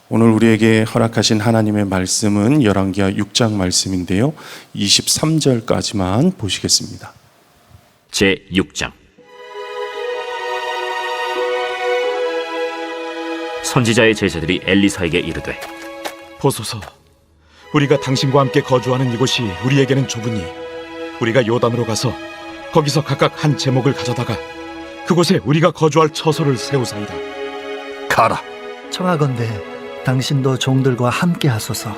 오늘 우리에게 허락하신 하나님의 말씀은 열왕기하 6장 말씀인데요, 23절까지만 보시겠습니다. 제6장. 선지자의 제자들이 엘리사에게 이르되, 보소서, 우리가 당신과 함께 거주하는 이곳이 우리에게는 좁으니 우리가 요단으로 가서 거기서 각각 한 제목을 가져다가 그곳에 우리가 거주할 처소를 세우사이다. 가라. 청하건대 당신도 종들과 함께 하소서.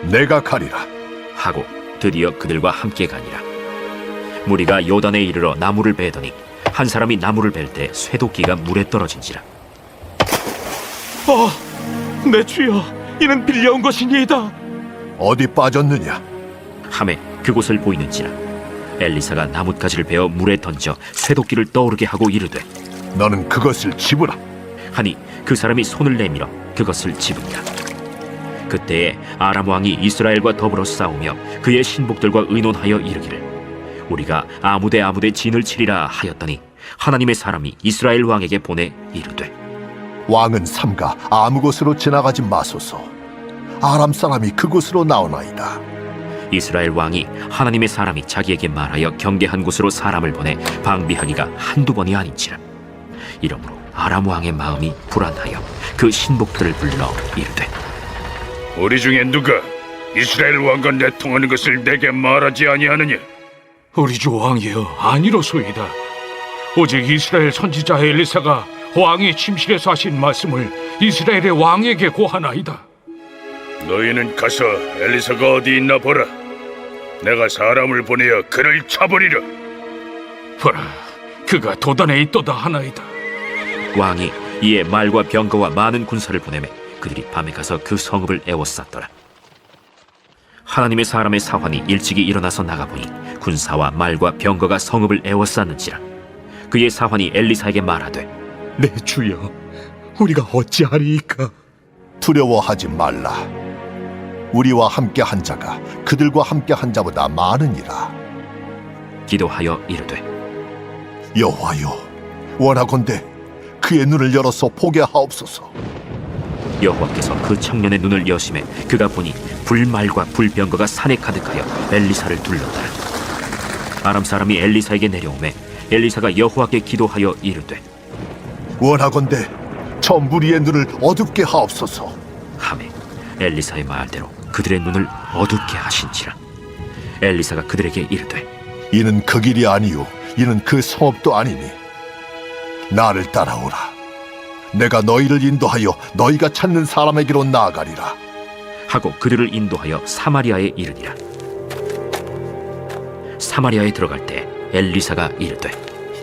내가 가리라. 하고 드디어 그들과 함께 가니라. 무리가 요단에 이르러 나무를 베더니 한 사람이 나무를 벨 때 쇠도끼가 물에 떨어진지라. 내 주여, 이는 빌려온 것이니이다. 어디 빠졌느냐? 하매 그곳을 보이는지라. 엘리사가 나뭇가지를 베어 물에 던져 쇠도끼를 떠오르게 하고 이르되, 너는 그것을 집으라. 하니 그 사람이 손을 내밀어 그것을 집으니라. 그때에 아람 왕이 이스라엘과 더불어 싸우며 그의 신복들과 의논하여 이르기를, 우리가 아무데 진을 치리라 하였더니 하나님의 사람이 이스라엘 왕에게 보내 이르되, 왕은 삼가 아무 곳으로 지나가지 마소서. 아람 사람이 그곳으로 나오나이다. 이스라엘 왕이 하나님의 사람이 자기에게 말하여 경계한 곳으로 사람을 보내 방비하기가 한두 번이 아닌지라. 이러므로 아람 왕의 마음이 불안하여 그 신복들을 불러 이르되, 우리 중에 누가 이스라엘 왕과 내통하는 것을 내게 말하지 아니하느냐? 우리 주 왕이여, 아니로소이다. 오직 이스라엘 선지자 엘리사가 왕의 침실에서 하신 말씀을 이스라엘의 왕에게 고하나이다. 너희는 가서 엘리사가 어디 있나 보라. 내가 사람을 보내어 그를 잡으리라. 보라, 그가 도단에 있도다 하나이다. 왕이 이에 말과 병거와 많은 군사를 보내매 그들이 밤에 가서 그 성읍을 에워쌌더라. 하나님의 사람의 사환이 일찍이 일어나서 나가보니 군사와 말과 병거가 성읍을 에워쌌는지라. 그의 사환이 엘리사에게 말하되, 내 주여, 우리가 어찌하리이까? 두려워하지 말라. 우리와 함께 한 자가 그들과 함께 한 자보다 많으니라. 기도하여 이르되, 여호와여, 원하건대 그의 눈을 열어서 보게 하옵소서. 여호와께서 그 청년의 눈을 여심해 그가 보니 불말과 불병거가 산에 가득하여 엘리사를 둘렀더라. 아람 사람이 엘리사에게 내려오매 엘리사가 여호와께 기도하여 이르되, 원하건대 저 무리의 눈을 어둡게 하옵소서. 하매 엘리사의 말대로 그들의 눈을 어둡게 하신지라. 엘리사가 그들에게 이르되, 이는 그 길이 아니요 이는 그 성읍도 아니니 나를 따라오라. 내가 너희를 인도하여 너희가 찾는 사람에게로 나아가리라. 하고 그들을 인도하여 사마리아에 이르니라. 사마리아에 들어갈 때 엘리사가 이르되,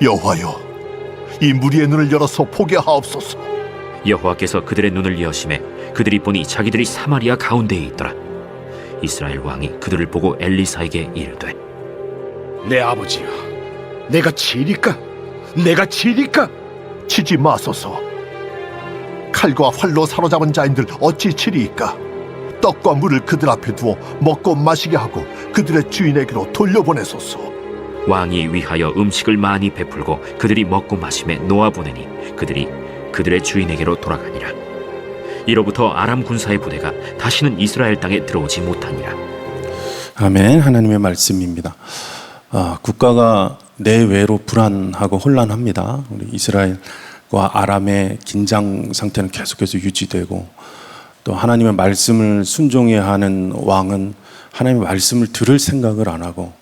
여호와여, 이 무리의 눈을 열어서 보게 하옵소서. 여호와께서 그들의 눈을 여심해 그들이 보니 자기들이 사마리아 가운데에 있더라. 이스라엘 왕이 그들을 보고 엘리사에게 이르되, 내 아버지여, 내가 치리까? 내가 치리까? 치지 마소서. 칼과 활로 사로잡은 자인들 어찌 치리이까? 떡과 물을 그들 앞에 두어 먹고 마시게 하고 그들의 주인에게로 돌려보내소서. 왕이 위하여 음식을 많이 베풀고 그들이 먹고 마심에 놓아보내니 그들이 그들의 주인에게로 돌아가니라. 이로부터 아람 군사의 부대가 다시는 이스라엘 땅에 들어오지 못하니라. 아멘. 하나님의 말씀입니다. 국가가 내외로 불안하고 혼란합니다. 우리 이스라엘과 아람의 긴장 상태는 계속해서 유지되고, 또 하나님의 말씀을 순종해야 하는 왕은 하나님의 말씀을 들을 생각을 안 하고,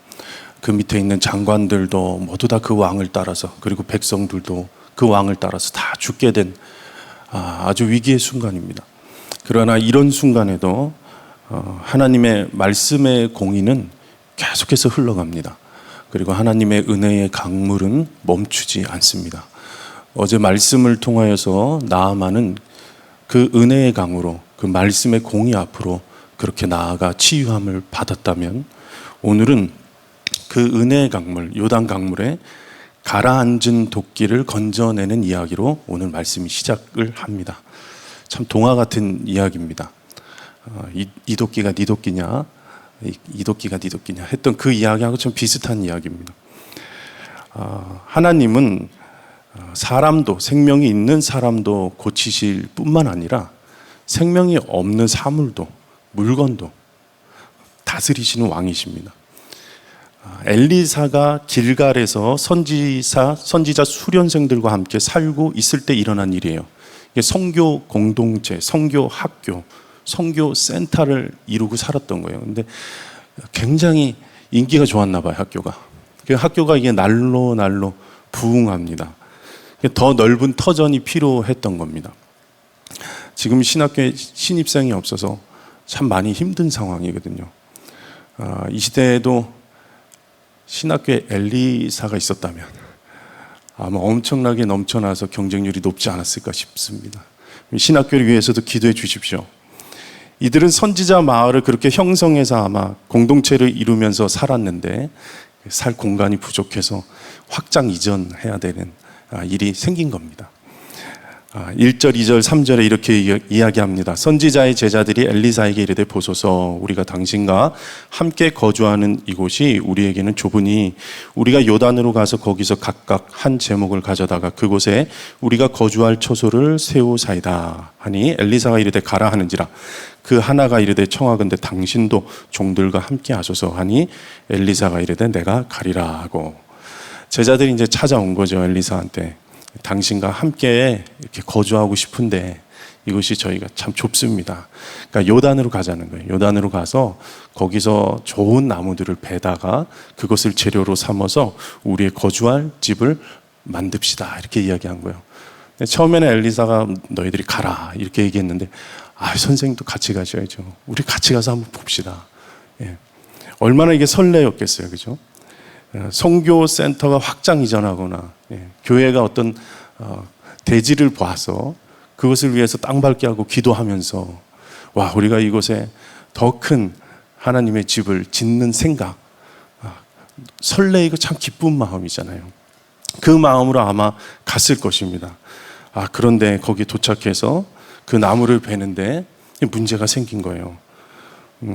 그 밑에 있는 장관들도 모두 다 그 왕을 따라서, 그리고 백성들도 그 왕을 따라서 다 죽게 된 아주 위기의 순간입니다. 그러나 이런 순간에도 하나님의 말씀의 공의는 계속해서 흘러갑니다. 그리고 하나님의 은혜의 강물은 멈추지 않습니다. 어제 말씀을 통하여서 나아만은 그 은혜의 강으로, 그 말씀의 공의 앞으로 그렇게 나아가 치유함을 받았다면, 오늘은 그 은혜의 강물, 요단 강물에 가라앉은 도끼를 건져내는 이야기로 오늘 말씀이 시작을 합니다. 참 동화 같은 이야기입니다. 이 도끼가 네 도끼냐, 이 도끼가 네 도끼냐 했던 그 이야기하고 좀 비슷한 이야기입니다. 하나님은 사람도, 생명이 있는 사람도 고치실 뿐만 아니라 생명이 없는 사물도 물건도 다스리시는 왕이십니다. 엘리사가 길갈에서 선지자 수련생들과 함께 살고 있을 때 일어난 일이에요. 이게 선교 공동체, 선교 학교, 선교 센터를 이루고 살았던 거예요. 근데 굉장히 인기가 좋았나 봐요, 학교가. 그 학교가 이게 날로 부흥합니다. 더 넓은 터전이 필요했던 겁니다. 지금 신학교에 신입생이 없어서 참 많이 힘든 상황이거든요. 이 시대에도 신학교에 엘리사가 있었다면 아마 엄청나게 넘쳐나서 경쟁률이 높지 않았을까 싶습니다. 신학교를 위해서도 기도해 주십시오. 이들은 선지자 마을을 그렇게 형성해서 아마 공동체를 이루면서 살았는데 살 공간이 부족해서 확장 이전해야 되는 일이 생긴 겁니다. 1절, 2절, 3절에 이렇게 이야기합니다. 선지자의 제자들이 엘리사에게 이르되 보소서 우리가 당신과 함께 거주하는 이곳이 우리에게는 좁으니 우리가 요단으로 가서 거기서 각각 한 제목을 가져다가 그곳에 우리가 거주할 처소를 세우사이다 하니 엘리사가 이르되 가라 하는지라 그 하나가 이르되 청하건대 당신도 종들과 함께 하소서 하니 엘리사가 이르되 내가 가리라 하고 제자들이 이제 찾아온 거죠. 엘리사한테 당신과 함께 이렇게 거주하고 싶은데 이것이 저희가 참 좁습니다. 그러니까 요단으로 가자는 거예요. 요단으로 가서 거기서 좋은 나무들을 베다가 그것을 재료로 삼아서 우리의 거주할 집을 만듭시다. 이렇게 이야기한 거예요. 처음에는 엘리사가 너희들이 가라 이렇게 얘기했는데 선생님도 같이 가셔야죠. 우리 같이 가서 한번 봅시다. 예. 얼마나 이게 설레였겠어요. 그죠? 선교 센터가 확장 이전하거나 교회가 어떤 대지를 봐서 그것을 위해서 땅 밟게 하고 기도하면서 와 우리가 이곳에 더 큰 하나님의 집을 짓는 생각 설레이고 참 기쁜 마음이잖아요. 그 마음으로 아마 갔을 것입니다. 그런데 거기 도착해서 그 나무를 베는데 문제가 생긴 거예요.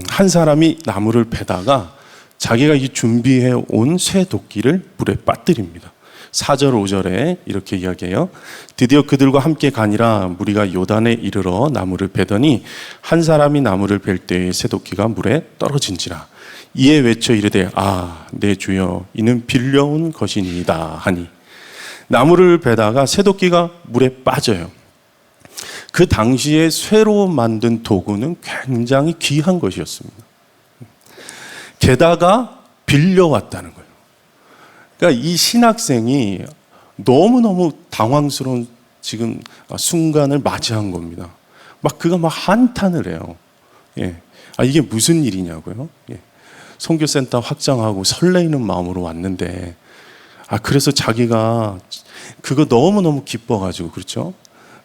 한 사람이 나무를 베다가 자기가 준비해 온 쇠 도끼를 물에 빠뜨립니다. 4절 5절에 이렇게 이야기해요. 드디어 그들과 함께 가니라 무리가 요단에 이르러 나무를 베더니 한 사람이 나무를 벨 때에 쇠 도끼가 물에 떨어진지라 이에 외쳐 이르되 내 주여 이는 빌려온 것이니이다 하니 나무를 베다가 쇠 도끼가 물에 빠져요. 그 당시에 쇠로 만든 도구는 굉장히 귀한 것이었습니다. 게다가 빌려왔다는 거예요. 그러니까 이 신학생이 너무너무 당황스러운 지금 순간을 맞이한 겁니다. 그가 한탄을 해요. 예. 이게 무슨 일이냐고요? 예. 선교센터 확장하고 설레이는 마음으로 왔는데, 그래서 자기가 그거 너무너무 기뻐가지고, 그렇죠?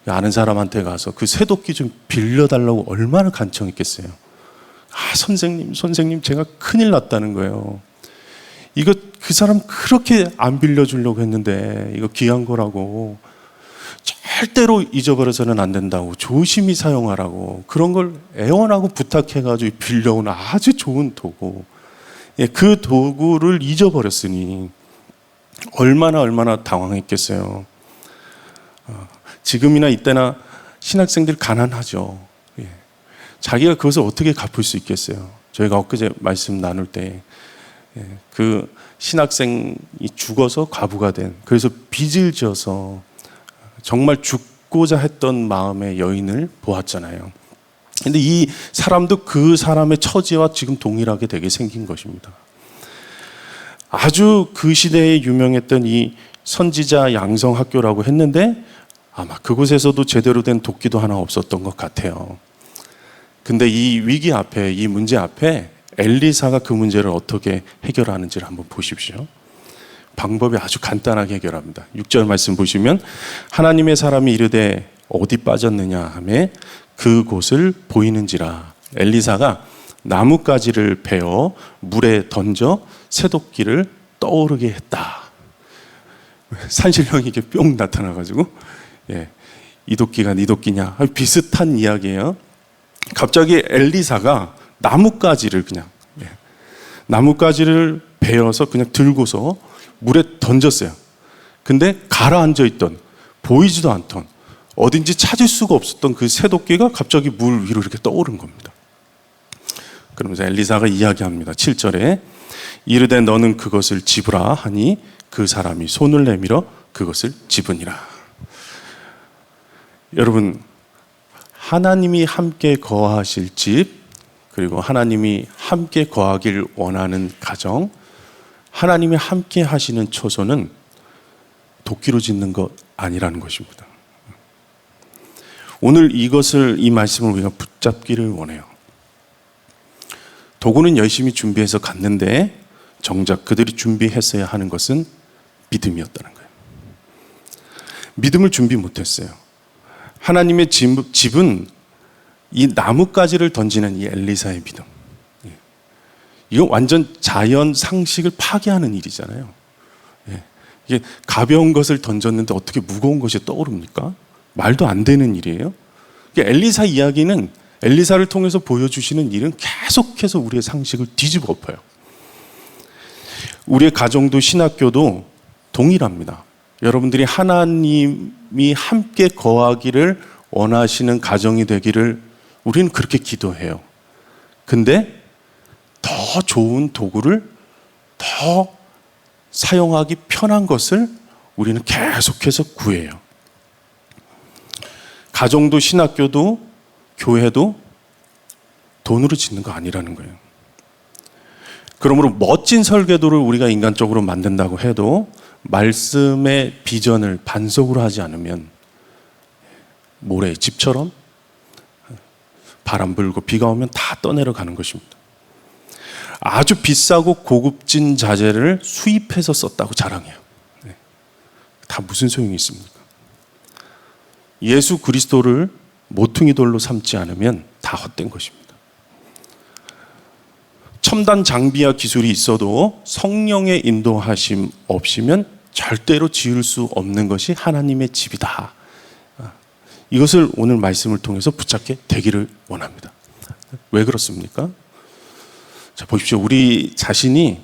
아는 사람한테 가서 그 쇠도끼 좀 빌려달라고 얼마나 간청했겠어요. 선생님, 제가 큰일 났다는 거예요. 이거 그 사람 그렇게 안 빌려주려고 했는데, 이거 귀한 거라고. 절대로 잊어버려서는 안 된다고. 조심히 사용하라고. 그런 걸 애원하고 부탁해가지고 빌려온 아주 좋은 도구. 그 도구를 잊어버렸으니, 얼마나 당황했겠어요. 지금이나 이때나 신학생들 가난하죠. 자기가 그것을 어떻게 갚을 수 있겠어요? 저희가 엊그제 말씀 나눌 때 그 신학생이 죽어서 과부가 된, 그래서 빚을 져서 정말 죽고자 했던 마음의 여인을 보았잖아요. 근데 이 사람도 그 사람의 처지와 지금 동일하게 되게 생긴 것입니다. 아주 그 시대에 유명했던 이 선지자 양성학교라고 했는데 아마 그곳에서도 제대로 된 도끼도 하나 없었던 것 같아요. 근데 이 위기 앞에, 이 문제 앞에 엘리사가 그 문제를 어떻게 해결하는지를 한번 보십시오. 방법이 아주 간단하게 해결합니다. 6절 말씀 보시면 하나님의 사람이 이르되 어디 빠졌느냐 하며 그곳을 보이는지라 엘리사가 나뭇가지를 베어 물에 던져 새도끼를 떠오르게 했다. 산신령이 이렇게 뿅 나타나가지고 이 도끼가 네 도끼냐 비슷한 이야기예요. 갑자기 엘리사가 나뭇가지를 나뭇가지를 베어서 그냥 들고서 물에 던졌어요. 근데 가라앉아 있던, 보이지도 않던 어딘지 찾을 수가 없었던 그 새도끼가 갑자기 물 위로 이렇게 떠오른 겁니다. 그러면서 엘리사가 이야기합니다. 7절에 이르되 너는 그것을 집으라 하니 그 사람이 손을 내밀어 그것을 집으니라. 여러분, 하나님이 함께 거하실 집, 그리고 하나님이 함께 거하길 원하는 가정, 하나님이 함께 하시는 처소는 도끼로 짓는 것 아니라는 것입니다. 오늘 이 말씀을 우리가 붙잡기를 원해요. 도구는 열심히 준비해서 갔는데 정작 그들이 준비했어야 하는 것은 믿음이었다는 거예요. 믿음을 준비 못했어요. 하나님의 집은 이 나뭇가지를 던지는 이 엘리사의 믿음. 이건 완전 자연 상식을 파괴하는 일이잖아요. 이게 가벼운 것을 던졌는데 어떻게 무거운 것이 떠오릅니까? 말도 안 되는 일이에요. 엘리사 이야기는 엘리사를 통해서 보여주시는 일은 계속해서 우리의 상식을 뒤집어 엎어요. 우리의 가정도 신학교도 동일합니다. 여러분들이 하나님이 함께 거하기를 원하시는 가정이 되기를 우리는 그렇게 기도해요. 근데 더 좋은 도구를 더 사용하기 편한 것을 우리는 계속해서 구해요. 가정도 신학교도 교회도 돈으로 짓는 거 아니라는 거예요. 그러므로 멋진 설계도를 우리가 인간적으로 만든다고 해도 말씀의 비전을 반석으로 하지 않으면 모래 집처럼 바람 불고 비가 오면 다 떠내려가는 것입니다. 아주 비싸고 고급진 자재를 수입해서 썼다고 자랑해요. 다 무슨 소용이 있습니까? 예수 그리스도를 모퉁이 돌로 삼지 않으면 다 헛된 것입니다. 첨단 장비와 기술이 있어도 성령의 인도하심 없이면 절대로 지을 수 없는 것이 하나님의 집이다. 이것을 오늘 말씀을 통해서 붙잡게 되기를 원합니다. 왜 그렇습니까? 자, 보십시오. 우리 자신이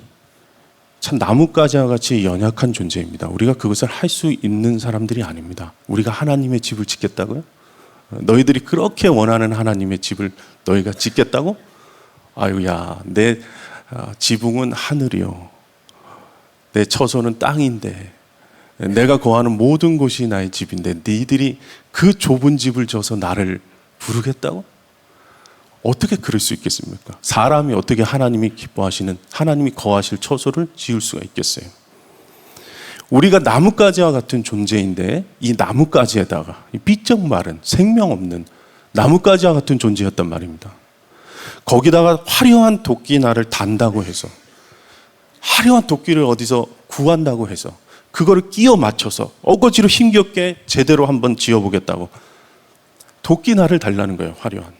참 나뭇가지와 같이 연약한 존재입니다. 우리가 그것을 할 수 있는 사람들이 아닙니다. 우리가 하나님의 집을 짓겠다고요? 너희들이 그렇게 원하는 하나님의 집을 너희가 짓겠다고? 아유야, 내 지붕은 하늘이요, 내 처소는 땅인데, 내가 거하는 모든 곳이 나의 집인데 너희들이 그 좁은 집을 져서 나를 부르겠다고? 어떻게 그럴 수 있겠습니까? 사람이 어떻게 하나님이 기뻐하시는, 하나님이 거하실 처소를 지을 수가 있겠어요? 우리가 나뭇가지와 같은 존재인데 이 나뭇가지에다가 이 삐쩍 마른 생명 없는 나뭇가지와 같은 존재였단 말입니다. 거기다가 화려한 도끼날을 단다고 해서, 화려한 도끼를 어디서 구한다고 해서 그거를 끼워 맞춰서 어거지로 힘겹게 제대로 한번 지어보겠다고 도끼날을 달라는 거예요. 화려한.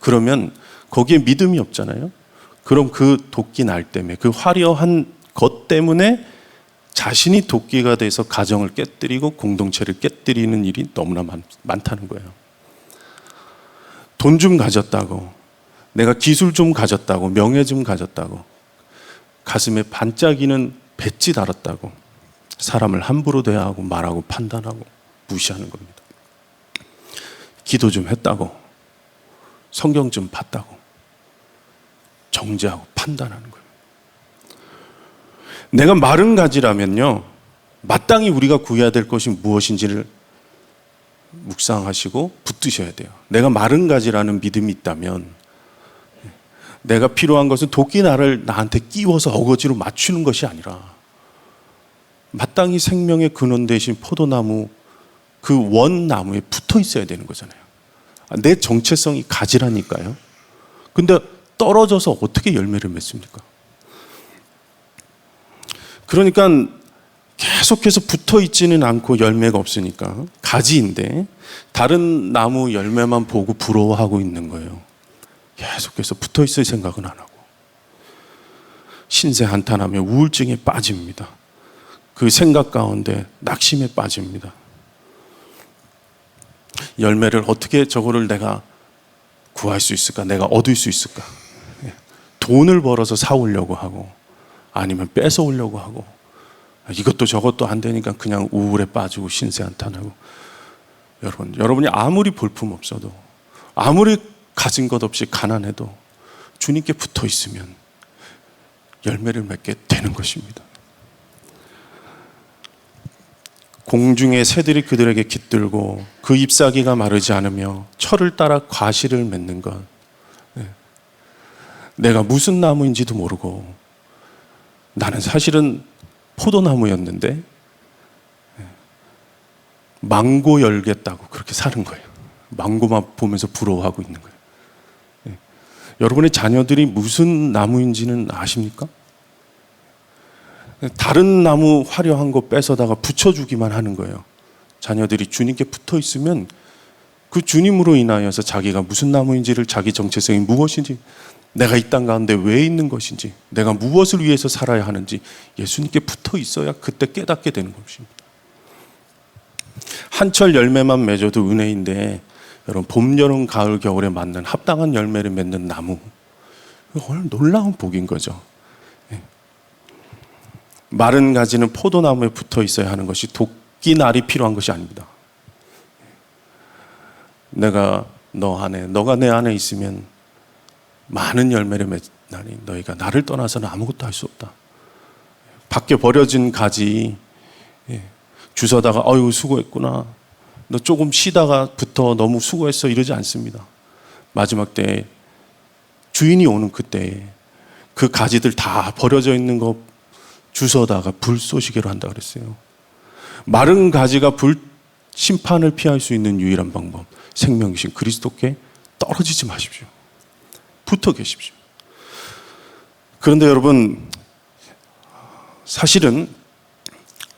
그러면 거기에 믿음이 없잖아요. 그럼 그 도끼날 때문에, 그 화려한 것 때문에 자신이 도끼가 돼서 가정을 깨뜨리고 공동체를 깨뜨리는 일이 너무나 많다는 거예요. 돈 좀 가졌다고, 내가 기술 좀 가졌다고, 명예 좀 가졌다고, 가슴에 반짝이는 배지 달았다고 사람을 함부로 대하고 말하고 판단하고 무시하는 겁니다. 기도 좀 했다고, 성경 좀 봤다고 정죄하고 판단하는 거예요. 내가 마른 가지라면요, 마땅히 우리가 구해야 될 것이 무엇인지를 묵상하시고 붙드셔야 돼요. 내가 마른 가지라는 믿음이 있다면 내가 필요한 것은 도끼날을 나한테 끼워서 어거지로 맞추는 것이 아니라 마땅히 생명의 근원 되신 포도나무, 그 원나무에 붙어 있어야 되는 거잖아요. 내 정체성이 가지라니까요. 근데 떨어져서 어떻게 열매를 맺습니까? 그러니까 계속해서 붙어 있지는 않고 열매가 없으니까 가지인데 다른 나무 열매만 보고 부러워하고 있는 거예요. 계속해서 붙어 있을 생각은 안 하고 신세 한탄하며 우울증에 빠집니다. 그 생각 가운데 낙심에 빠집니다. 열매를 어떻게 저거를 내가 구할 수 있을까? 내가 얻을 수 있을까? 돈을 벌어서 사오려고 하고 아니면 뺏어오려고 하고 이것도 저것도 안 되니까 그냥 우울에 빠지고 신세 한탄하고 여러분이 아무리 볼품 없어도, 아무리 가진 것 없이 가난해도 주님께 붙어 있으면 열매를 맺게 되는 것입니다. 공중의 새들이 그들에게 깃들고 그 잎사귀가 마르지 않으며 철을 따라 과실을 맺는 것. 내가 무슨 나무인지도 모르고 나는 사실은 포도나무였는데 망고 열겠다고 그렇게 사는 거예요. 망고만 보면서 부러워하고 있는 거예요. 여러분의 자녀들이 무슨 나무인지는 아십니까? 다른 나무 화려한 거 뺏어다가 붙여주기만 하는 거예요. 자녀들이 주님께 붙어 있으면 그 주님으로 인하여서 자기가 무슨 나무인지를, 자기 정체성이 무엇인지, 내가 이 땅 가운데 왜 있는 것인지, 내가 무엇을 위해서 살아야 하는지 예수님께 붙어 있어야 그때 깨닫게 되는 것입니다. 한철 열매만 맺어도 은혜인데 여러분, 봄, 여름, 가을, 겨울에 맞는 합당한 열매를 맺는 나무, 오늘 놀라운 복인 거죠. 마른 가지는 포도나무에 붙어 있어야 하는 것이 도끼날이 필요한 것이 아닙니다. 내가 너 안에, 너가 내 안에 있으면 많은 열매를 맺나니 너희가 나를 떠나서는 아무것도 할 수 없다. 밖에 버려진 가지 주워다가 어휴 수고했구나, 너 조금 쉬다가부터 너무 수고했어 이러지 않습니다. 마지막 때에 주인이 오는 그때에 그 가지들 다 버려져 있는 거 주워다가 불 쏘시개로 한다 그랬어요. 마른 가지가 불 심판을 피할 수 있는 유일한 방법, 생명이신 그리스도께 떨어지지 마십시오. 붙어 계십시오. 그런데 여러분, 사실은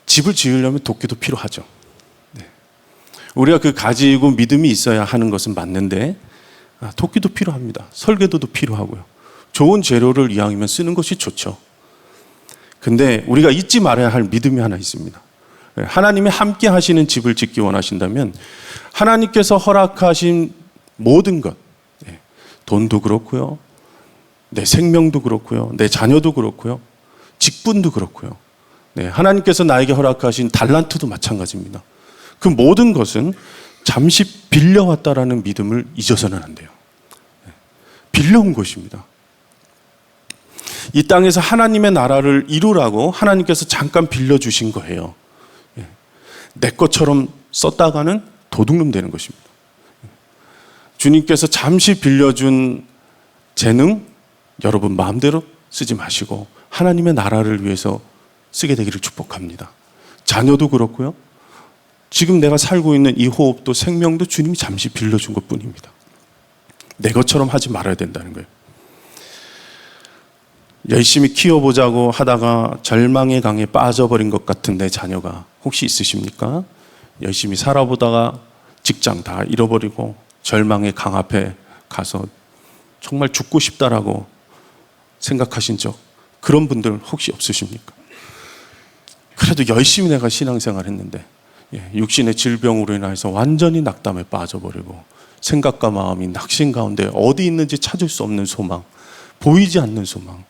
집을 지으려면 도끼도 필요하죠. 우리가 그 가지고 믿음이 있어야 하는 것은 맞는데 도끼도 필요합니다. 설계도도 필요하고요. 좋은 재료를 이왕이면 쓰는 것이 좋죠. 근데 우리가 잊지 말아야 할 믿음이 하나 있습니다. 하나님이 함께 하시는 집을 짓기 원하신다면 하나님께서 허락하신 모든 것, 돈도 그렇고요, 내 생명도 그렇고요, 내 자녀도 그렇고요, 직분도 그렇고요, 하나님께서 나에게 허락하신 달란트도 마찬가지입니다. 그 모든 것은 잠시 빌려왔다라는 믿음을 잊어서는 안 돼요. 빌려온 것입니다. 이 땅에서 하나님의 나라를 이루라고 하나님께서 잠깐 빌려주신 거예요. 내 것처럼 썼다가는 도둑놈 되는 것입니다. 주님께서 잠시 빌려준 재능, 여러분 마음대로 쓰지 마시고 하나님의 나라를 위해서 쓰게 되기를 축복합니다. 자녀도 그렇고요, 지금 내가 살고 있는 이 호흡도 생명도 주님이 잠시 빌려준 것뿐입니다. 내 것처럼 하지 말아야 된다는 거예요. 열심히 키워보자고 하다가 절망의 강에 빠져버린 것 같은 내 자녀가 혹시 있으십니까? 열심히 살아보다가 직장 다 잃어버리고 절망의 강 앞에 가서 정말 죽고 싶다라고 생각하신 적, 그런 분들 혹시 없으십니까? 그래도 열심히 내가 신앙생활 했는데 육신의 질병으로 인해서 완전히 낙담에 빠져버리고 생각과 마음이 낙심 가운데 어디 있는지 찾을 수 없는 소망, 보이지 않는 소망.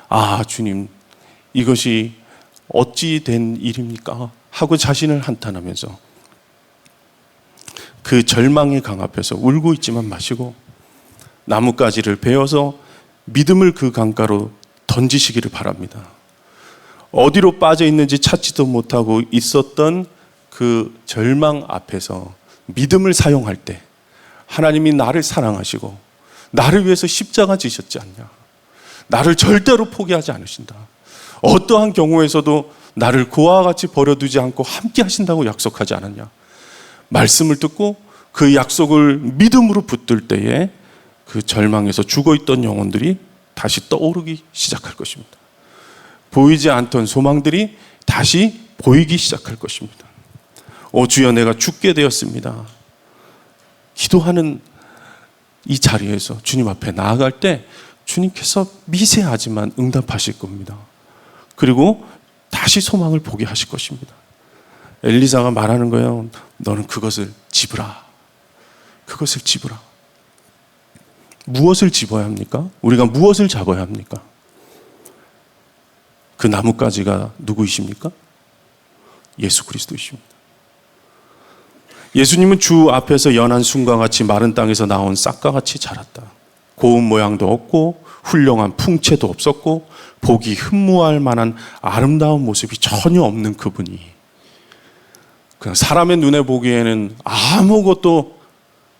아, 주님, 이것이 어찌 된 일입니까? 하고 자신을 한탄하면서 그 절망의 강 앞에서 울고 있지만 마시고 나뭇가지를 베어서 믿음을 그 강가로 던지시기를 바랍니다. 어디로 빠져 있는지 찾지도 못하고 있었던 그 절망 앞에서 믿음을 사용할 때 하나님이 나를 사랑하시고 나를 위해서 십자가 지셨지 않냐, 나를 절대로 포기하지 않으신다, 어떠한 경우에서도 나를 그와 같이 버려두지 않고 함께 하신다고 약속하지 않았냐, 말씀을 듣고 그 약속을 믿음으로 붙들 때에 그 절망에서 죽어있던 영혼들이 다시 떠오르기 시작할 것입니다. 보이지 않던 소망들이 다시 보이기 시작할 것입니다. 오 주여, 내가 죽게 되었습니다. 기도하는 이 자리에서 주님 앞에 나아갈 때 주님께서 미세하지만 응답하실 겁니다. 그리고 다시 소망을 보게 하실 것입니다. 엘리사가 말하는 거예요. 너는 그것을 집으라. 그것을 집으라. 무엇을 집어야 합니까? 우리가 무엇을 잡아야 합니까? 그 나뭇가지가 누구이십니까? 예수 그리스도이십니다. 예수님은 주 앞에서 연한 순과 같이 마른 땅에서 나온 싹과 같이 자랐다. 고운 모양도 없고 훌륭한 풍채도 없었고 보기 흠모할 만한 아름다운 모습이 전혀 없는 그분이 그냥 사람의 눈에 보기에는 아무것도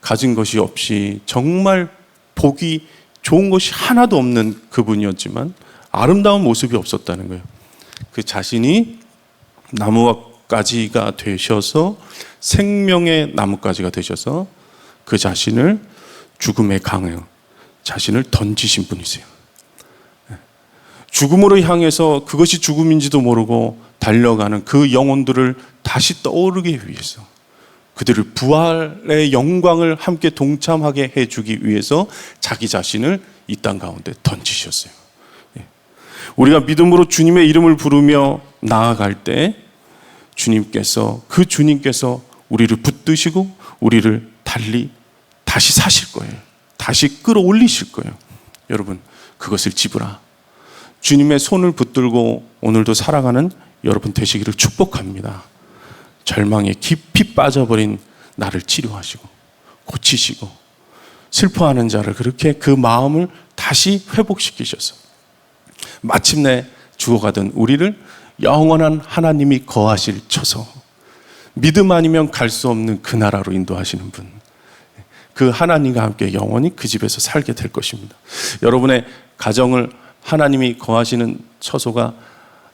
가진 것이 없이 정말 보기 좋은 것이 하나도 없는 그분이었지만 아름다운 모습이 없었다는 거예요. 그 자신이 나무가지가 되셔서 생명의 나무가지가 되셔서 그 자신을 죽음의 강에 자신을 던지신 분이세요. 죽음으로 향해서 그것이 죽음인지도 모르고 달려가는 그 영혼들을 다시 떠오르기 위해서 그들을 부활의 영광을 함께 동참하게 해주기 위해서 자기 자신을 이 땅 가운데 던지셨어요. 우리가 믿음으로 주님의 이름을 부르며 나아갈 때 그 주님께서 우리를 붙드시고 우리를 다시 사실 거예요. 다시 끌어올리실 거예요. 여러분, 그것을 집으라. 주님의 손을 붙들고 오늘도 살아가는 여러분 되시기를 축복합니다. 절망에 깊이 빠져버린 나를 치료하시고 고치시고 슬퍼하는 자를 그렇게 그 마음을 다시 회복시키셔서 마침내 죽어가던 우리를 영원한 하나님이 거하실 처소, 믿음 아니면 갈 수 없는 그 나라로 인도하시는 분, 그 하나님과 함께 영원히 그 집에서 살게 될 것입니다. 여러분의 가정을 하나님이 거하시는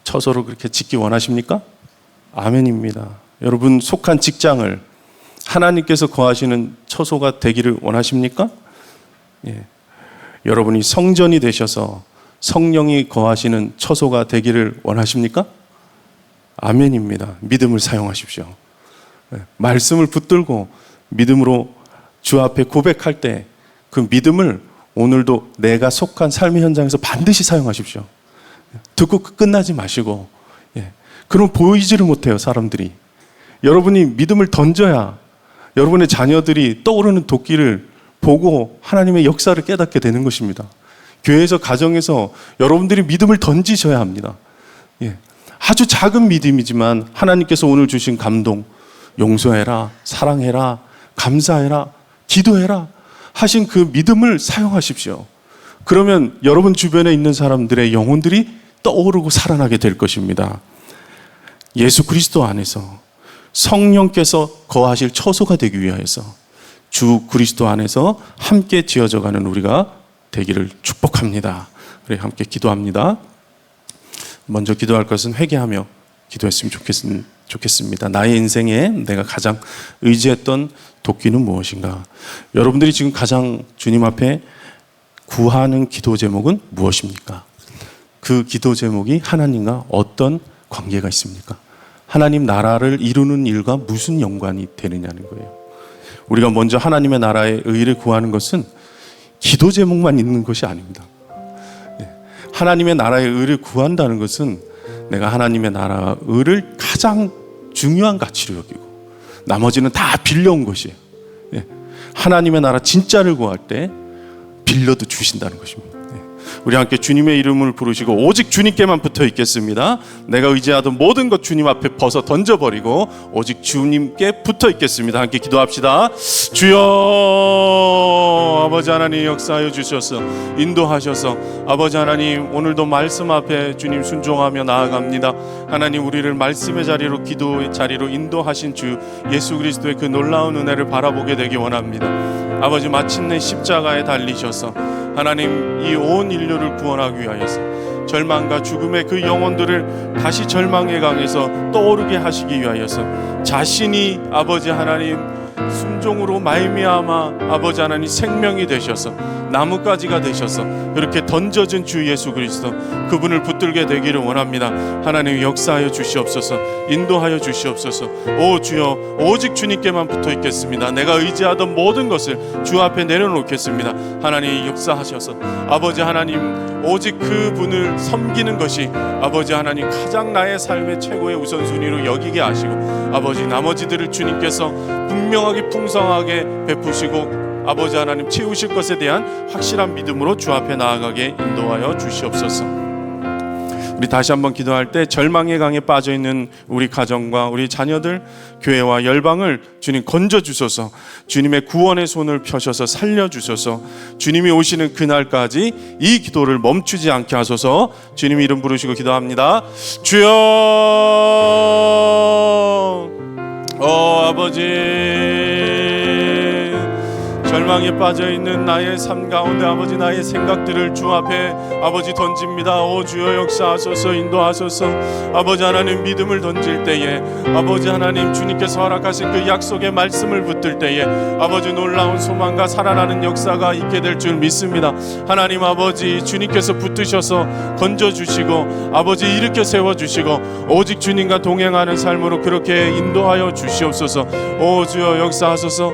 처소로 그렇게 짓기 원하십니까? 아멘입니다. 여러분 속한 직장을 하나님께서 거하시는 처소가 되기를 원하십니까? 예. 여러분이 성전이 되셔서 성령이 거하시는 처소가 되기를 원하십니까? 아멘입니다. 믿음을 사용하십시오. 예. 말씀을 붙들고 믿음으로 주 앞에 고백할 때 그 믿음을 오늘도 내가 속한 삶의 현장에서 반드시 사용하십시오. 듣고 끝나지 마시고, 예. 그럼 보이지를 못해요, 사람들이. 여러분이 믿음을 던져야 여러분의 자녀들이 떠오르는 도끼를 보고 하나님의 역사를 깨닫게 되는 것입니다. 교회에서, 가정에서 여러분들이 믿음을 던지셔야 합니다. 예. 아주 작은 믿음이지만 하나님께서 오늘 주신 감동, 용서해라, 사랑해라, 감사해라, 기도해라 하신 그 믿음을 사용하십시오. 그러면 여러분 주변에 있는 사람들의 영혼들이 떠오르고 살아나게 될 것입니다. 예수 그리스도 안에서 성령께서 거하실 처소가 되기 위하여서 주 그리스도 안에서 함께 지어져가는 우리가 되기를 축복합니다. 우리 함께 기도합니다. 먼저 기도할 것은 회개하며 기도했으면 좋겠습니다. 나의 인생에 내가 가장 의지했던 도끼는 무엇인가? 여러분들이 지금 가장 주님 앞에 구하는 기도 제목은 무엇입니까? 그 기도 제목이 하나님과 어떤 관계가 있습니까? 하나님 나라를 이루는 일과 무슨 연관이 되느냐는 거예요. 우리가 먼저 하나님의 나라의 의를 구하는 것은 기도 제목만 있는 것이 아닙니다. 하나님의 나라의 의를 구한다는 것은 내가 하나님의 나라 의를 가장 중요한 가치로 여기고 나머지는 다 빌려온 것이에요. 하나님의 나라 진짜를 구할 때 빌려도 주신다는 것입니다. 우리 함께 주님의 이름을 부르시고 오직 주님께만 붙어 있겠습니다. 내가 의지하던 모든 것 주님 앞에 벗어 던져버리고 오직 주님께 붙어 있겠습니다. 함께 기도합시다. 주여, 아버지 하나님 역사하여 주셔서 인도하셔서 아버지 하나님 오늘도 말씀 앞에 주님 순종하며 나아갑니다. 하나님 우리를 말씀의 자리로 기도의 자리로 인도하신 주 예수 그리스도의 그 놀라운 은혜를 바라보게 되기 원합니다. 아버지 마침내 십자가에 달리셔서 하나님 이 온 인류를 구원하기 위하여서 절망과 죽음의 그 영혼들을 다시 절망의 강에서 떠오르게 하시기 위하여서 자신이 아버지 하나님 순종으로 말미암아 아버지 하나님 생명이 되셔서 나뭇가지가 되셔서 그렇게 던져진 주 예수 그리스도 그분을 붙들게 되기를 원합니다. 하나님 역사하여 주시옵소서, 인도하여 주시옵소서. 오 주여, 오직 주님께만 붙어 있겠습니다. 내가 의지하던 모든 것을 주 앞에 내려놓겠습니다. 하나님 역사하셔서 아버지 하나님 오직 그분을 섬기는 것이 아버지 하나님 가장 나의 삶의 최고의 우선순위로 여기게 하시고 아버지 나머지들을 주님께서 분명하게 풍성하게 베푸시고 아버지 하나님 채우실 것에 대한 확실한 믿음으로 주 앞에 나아가게 인도하여 주시옵소서. 우리 다시 한번 기도할 때 절망의 강에 빠져 있는 우리 가정과 우리 자녀들, 교회와 열방을 주님 건져 주소서. 주님의 구원의 손을 펴셔서 살려 주소서. 주님이 오시는 그날까지 이 기도를 멈추지 않게 하소서. 주님 이름 부르시고 기도합니다. 주여, 아버지, 절망에 빠져있는 나의 삶 가운데 아버지 나의 생각들을 주 앞에 아버지 던집니다. 주여 역사하소서, 인도하소서. 아버지 하나님 믿음을 던질 때에 아버지 하나님 주님께서 허락하신 그 약속의 말씀을 붙들 때에 아버지 놀라운 소망과 살아나는 역사가 있게 될 줄 믿습니다. 하나님 아버지 주님께서 붙드셔서 건져주시고 아버지 일으켜 세워주시고 오직 주님과 동행하는 삶으로 그렇게 인도하여 주시옵소서. 주여 역사하소서.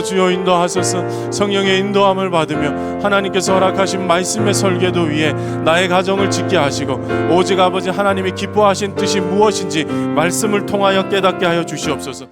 주여 인도하소서. 성령의 인도함을 받으며 하나님께서 허락하신 말씀의 설계도 위에 나의 가정을 짓게 하시고 오직 아버지 하나님이 기뻐하신 뜻이 무엇인지 말씀을 통하여 깨닫게 하여 주시옵소서.